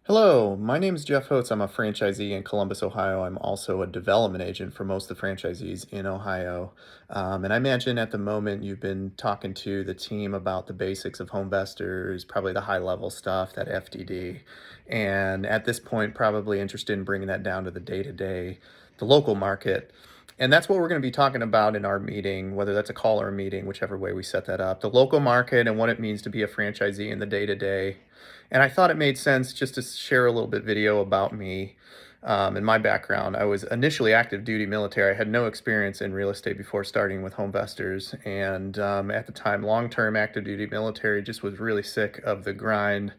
Hello, my name is Jeff Hotz. I'm a franchisee in Columbus, Ohio. I'm also a development agent for most of the franchisees in Ohio. And I imagine at the moment you've been talking to the team about the basics of home investors, probably the high level stuff, that FDD. And at this point, probably interested in bringing that down to the day to day, the local market. And that's what we're going to be talking about in our meeting, whether that's a call or a meeting, whichever way we set that up, the local market and what it means to be a franchisee in the day to day. And I thought it made sense just to share a little bit video about me and my background. I was initially active duty military. I had no experience in real estate before starting with home investors. And at the time, long-term active duty military, just was really sick of the grind.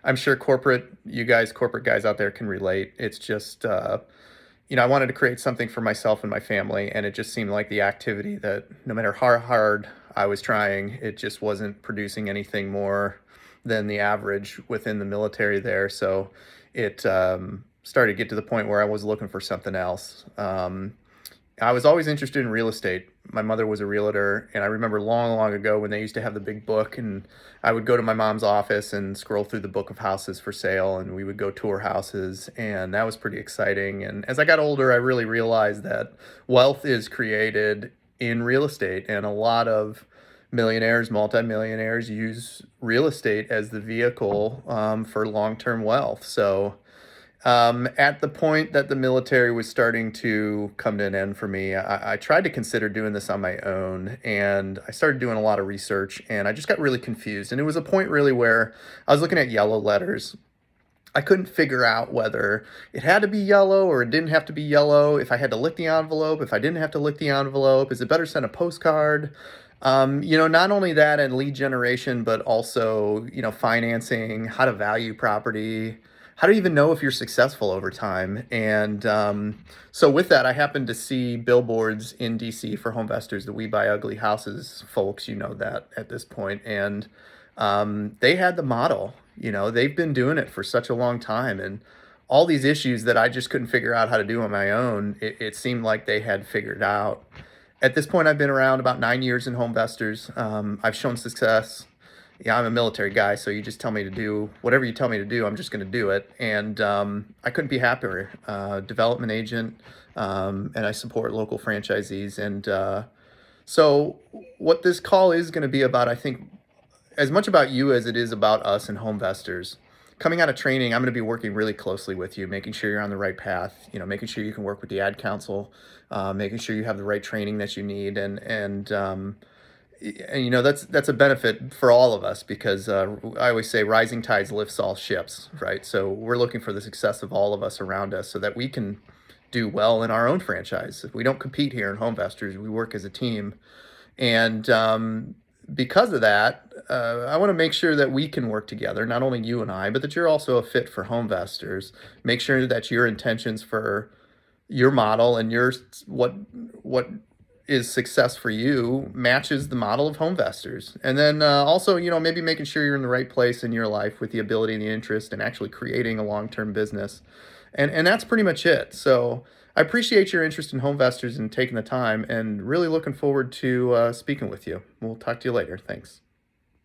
I'm sure corporate guys out there can relate. It's just, I wanted to create something for myself and my family. And it just seemed like the activity that no matter how hard I was trying, it just wasn't producing anything more than the average within the military there. So it started to get to the point where I was looking for something else. I was always interested in real estate. My mother was a realtor, and I remember long, long ago when they used to have the big book, and I would go to my mom's office and scroll through the book of houses for sale, and we would go tour houses, and that was pretty exciting. And as I got older, I really realized that wealth is created in real estate, and a lot of millionaires, multimillionaires use real estate as the vehicle for long-term wealth. So at the point that the military was starting to come to an end for me, I tried to consider doing this on my own, and I started doing a lot of research, and I just got really confused. And it was a point really where I was looking at yellow letters. I couldn't figure out whether it had to be yellow or it didn't have to be yellow, if I had to lick the envelope, if I didn't have to lick the envelope, is it better to send a postcard? Not only that and lead generation, but also, financing, how to value property, how to even know if you're successful over time. And so with that, I happened to see billboards in DC for home investors, the We Buy Ugly Houses folks, you know that at this point. And they had the model, they've been doing it for such a long time. And all these issues that I just couldn't figure out how to do on my own, it seemed like they had figured out. At this point, I've been around about 9 years in home investors. I've shown success. Yeah, I'm a military guy, so you just tell me to do whatever you tell me to do, I'm just going to do it. And I couldn't be happier. Development agent, and I support local franchisees. And so, what this call is going to be about, I think, as much about you as it is about us and home investors. Coming out of training, I'm going to be working really closely with you, making sure you're on the right path. Making sure you can work with the ad council, making sure you have the right training that you need, and that's a benefit for all of us because I always say rising tides lifts all ships, right? So we're looking for the success of all of us around us so that we can do well in our own franchise. We don't compete here in home investors; we work as a team, and because of that, I want to make sure that we can work together, not only you and I, but that you're also a fit for home investors. Make sure that your intentions for your model and what is success for you matches the model of home investors. And then also, maybe making sure you're in the right place in your life with the ability and the interest and actually creating a long-term business. And that's pretty much it. So I appreciate your interest in home investors and taking the time and really looking forward to speaking with you. We'll talk to you later. Thanks.